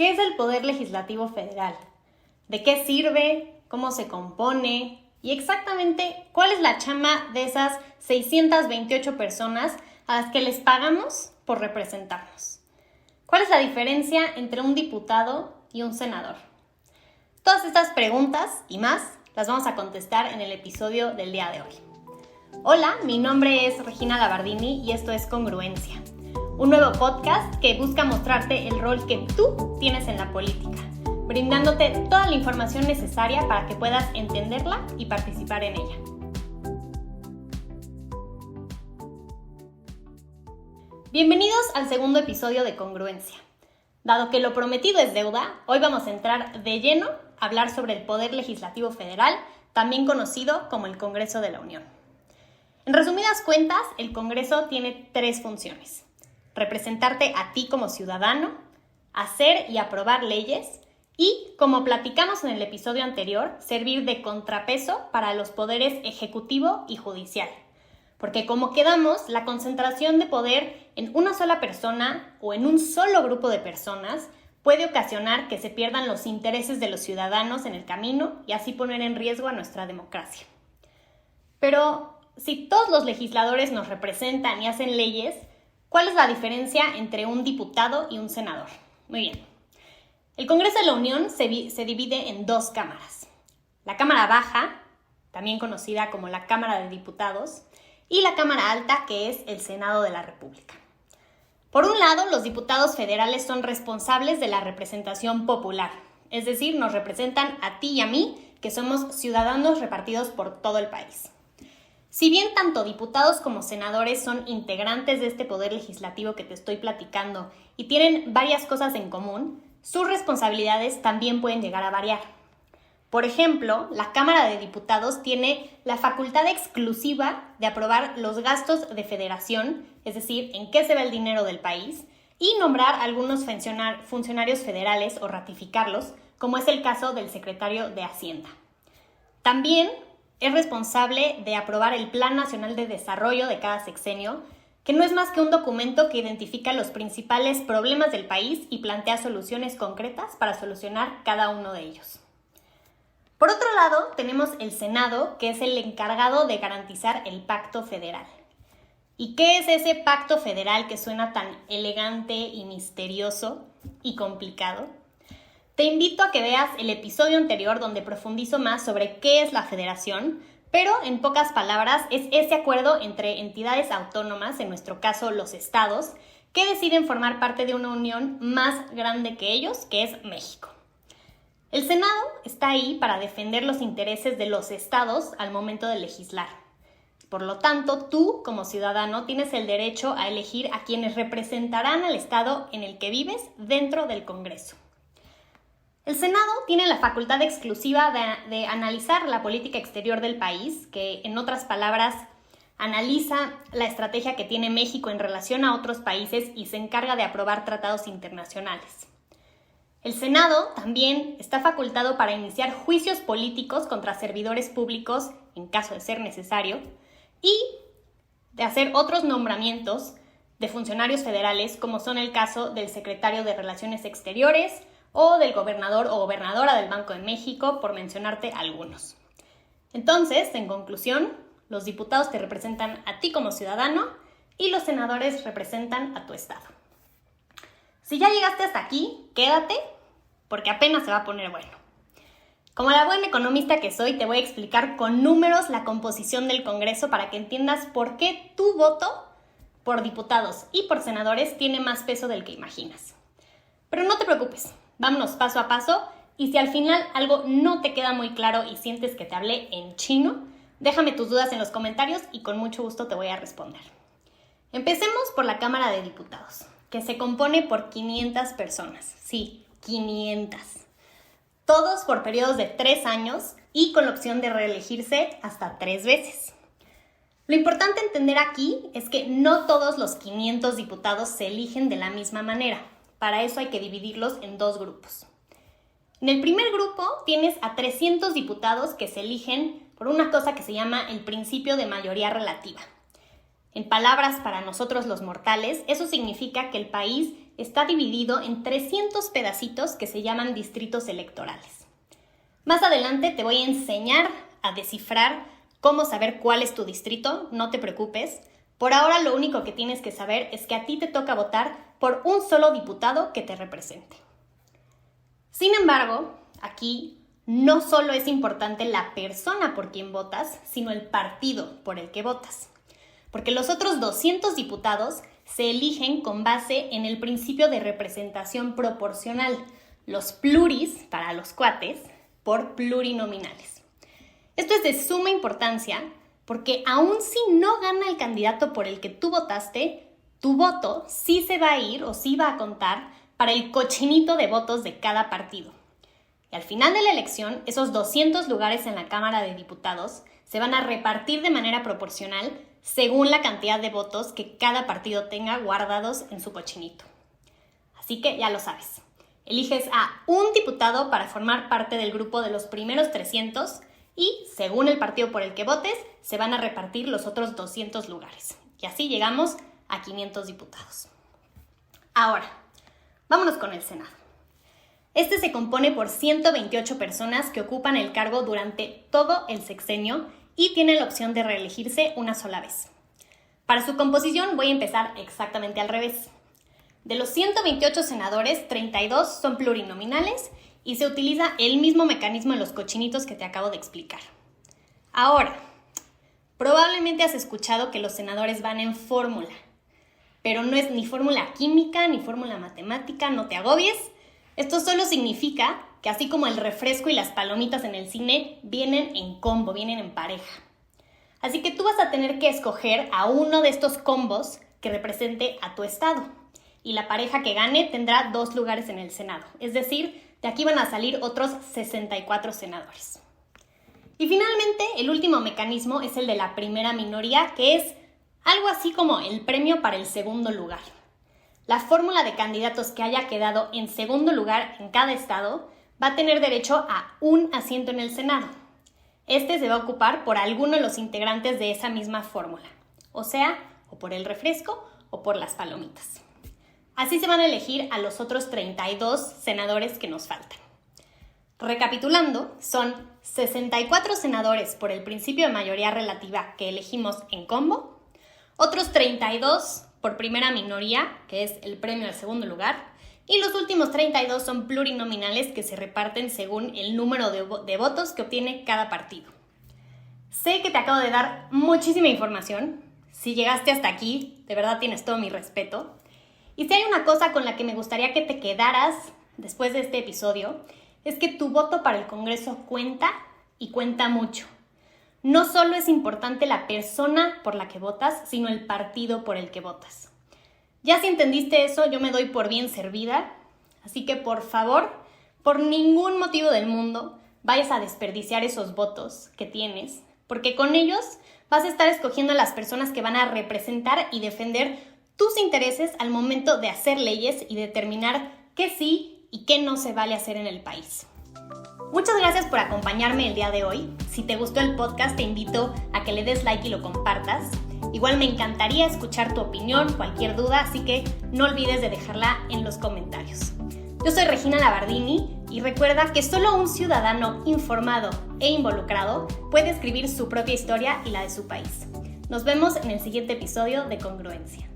¿Qué es el Poder Legislativo Federal? ¿De qué sirve? ¿Cómo se compone? Y exactamente, ¿cuál es la chamba de esas 628 personas a las que les pagamos por representarnos? ¿Cuál es la diferencia entre un diputado y un senador? Todas estas preguntas y más las vamos a contestar en el episodio del día de hoy. Hola, mi nombre es Regina Labardini y esto es Congruencia, un nuevo podcast que busca mostrarte el rol que tú tienes en la política, brindándote toda la información necesaria para que puedas entenderla y participar en ella. Bienvenidos al segundo episodio de Congruencia. Dado que lo prometido es deuda, hoy vamos a entrar de lleno a hablar sobre el Poder Legislativo Federal, también conocido como el Congreso de la Unión. En resumidas cuentas, el Congreso tiene tres funciones: representarte a ti como ciudadano, hacer y aprobar leyes y, como platicamos en el episodio anterior, servir de contrapeso para los poderes ejecutivo y judicial. Porque como quedamos, la concentración de poder en una sola persona o en un solo grupo de personas puede ocasionar que se pierdan los intereses de los ciudadanos en el camino y así poner en riesgo a nuestra democracia. Pero si todos los legisladores nos representan y hacen leyes, ¿cuál es la diferencia entre un diputado y un senador? Muy bien. El Congreso de la Unión se divide en dos cámaras. La Cámara Baja, también conocida como la Cámara de Diputados, y la Cámara Alta, que es el Senado de la República. Por un lado, los diputados federales son responsables de la representación popular, es decir, nos representan a ti y a mí, que somos ciudadanos repartidos por todo el país. Si bien tanto diputados como senadores son integrantes de este poder legislativo que te estoy platicando y tienen varias cosas en común, sus responsabilidades también pueden llegar a variar. Por ejemplo, la Cámara de Diputados tiene la facultad exclusiva de aprobar los gastos de federación, es decir, en qué se va el dinero del país, y nombrar algunos funcionarios federales o ratificarlos, como es el caso del secretario de Hacienda. También es responsable de aprobar el Plan Nacional de Desarrollo de cada sexenio, que no es más que un documento que identifica los principales problemas del país y plantea soluciones concretas para solucionar cada uno de ellos. Por otro lado, tenemos el Senado, que es el encargado de garantizar el pacto federal. ¿Y qué es ese pacto federal que suena tan elegante y misterioso y complicado? Te invito a que veas el episodio anterior donde profundizo más sobre qué es la federación, pero en pocas palabras es ese acuerdo entre entidades autónomas, en nuestro caso los estados, que deciden formar parte de una unión más grande que ellos, que es México. El Senado está ahí para defender los intereses de los estados al momento de legislar. Por lo tanto, tú, como ciudadano, tienes el derecho a elegir a quienes representarán al estado en el que vives dentro del Congreso. El Senado tiene la facultad exclusiva de analizar la política exterior del país, que en otras palabras analiza la estrategia que tiene México en relación a otros países y se encarga de aprobar tratados internacionales. El Senado también está facultado para iniciar juicios políticos contra servidores públicos, en caso de ser necesario, y de hacer otros nombramientos de funcionarios federales, como son el caso del secretario de Relaciones Exteriores o del gobernador o gobernadora del Banco de México, por mencionarte algunos. Entonces, en conclusión, los diputados te representan a ti como ciudadano y los senadores representan a tu estado. Si ya llegaste hasta aquí, quédate, porque apenas se va a poner bueno. Como la buena economista que soy, te voy a explicar con números la composición del Congreso para que entiendas por qué tu voto por diputados y por senadores tiene más peso del que imaginas. Pero no te preocupes, vámonos paso a paso, y si al final algo no te queda muy claro y sientes que te hablé en chino, déjame tus dudas en los comentarios y con mucho gusto te voy a responder. Empecemos por la Cámara de Diputados, que se compone por 500 personas. Sí, 500. Todos por periodos de 3 años y con la opción de reelegirse hasta 3 veces. Lo importante entender aquí es que no todos los 500 diputados se eligen de la misma manera. Para eso hay que dividirlos en dos grupos. En el primer grupo tienes a 300 diputados que se eligen por una cosa que se llama el principio de mayoría relativa. En palabras para nosotros los mortales, eso significa que el país está dividido en 300 pedacitos que se llaman distritos electorales. Más adelante te voy a enseñar a descifrar cómo saber cuál es tu distrito, no te preocupes. Por ahora lo único que tienes que saber es que a ti te toca votar por un solo diputado que te represente. Sin embargo, aquí no solo es importante la persona por quien votas, sino el partido por el que votas. Porque los otros 200 diputados se eligen con base en el principio de representación proporcional, los pluris, para los cuates, por plurinominales. Esto es de suma importancia porque aun si no gana el candidato por el que tú votaste, tu voto sí se va a ir o sí va a contar para el cochinito de votos de cada partido. Y al final de la elección, esos 200 lugares en la Cámara de Diputados se van a repartir de manera proporcional según la cantidad de votos que cada partido tenga guardados en su cochinito. Así que ya lo sabes. Eliges a un diputado para formar parte del grupo de los primeros 300 y, según el partido por el que votes, se van a repartir los otros 200 lugares. Y así llegamos a 500 diputados. Ahora, vámonos con el Senado. Este se compone por 128 personas que ocupan el cargo durante todo el sexenio y tienen la opción de reelegirse una sola vez. Para su composición voy a empezar exactamente al revés. De los 128 senadores, 32 son plurinominales y se utiliza el mismo mecanismo en los cochinitos que te acabo de explicar. Ahora, probablemente has escuchado que los senadores van en fórmula, pero no es ni fórmula química ni fórmula matemática, no te agobies. Esto solo significa que así como el refresco y las palomitas en el cine vienen en combo, vienen en pareja. Así que tú vas a tener que escoger a uno de estos combos que represente a tu estado. Y la pareja que gane tendrá 2 lugares en el Senado. Es decir, de aquí van a salir otros 64 senadores. Y finalmente, el último mecanismo es el de la primera minoría, que es algo así como el premio para el segundo lugar. La fórmula de candidatos que haya quedado en segundo lugar en cada estado va a tener derecho a un asiento en el Senado. Este se va a ocupar por alguno de los integrantes de esa misma fórmula, o sea, o por el refresco o por las palomitas. Así se van a elegir a los otros 32 senadores que nos faltan. Recapitulando, son 64 senadores por el principio de mayoría relativa que elegimos en combo, otros 32 por primera minoría, que es el premio al segundo lugar, y los últimos 32 son plurinominales que se reparten según el número de votos que obtiene cada partido. Sé que te acabo de dar muchísima información. Si llegaste hasta aquí, de verdad tienes todo mi respeto. Y si hay una cosa con la que me gustaría que te quedaras después de este episodio, es que tu voto para el Congreso cuenta y cuenta mucho. No solo es importante la persona por la que votas, sino el partido por el que votas. Ya si entendiste eso, yo me doy por bien servida, así que por favor, por ningún motivo del mundo, vayas a desperdiciar esos votos que tienes, porque con ellos vas a estar escogiendo a las personas que van a representar y defender tus intereses al momento de hacer leyes y determinar qué sí y qué no se vale hacer en el país. Muchas gracias por acompañarme el día de hoy. Si te gustó el podcast, te invito a que le des like y lo compartas. Igual me encantaría escuchar tu opinión, cualquier duda, así que no olvides de dejarla en los comentarios. Yo soy Regina Labardini y recuerda que solo un ciudadano informado e involucrado puede escribir su propia historia y la de su país. Nos vemos en el siguiente episodio de Congruencia.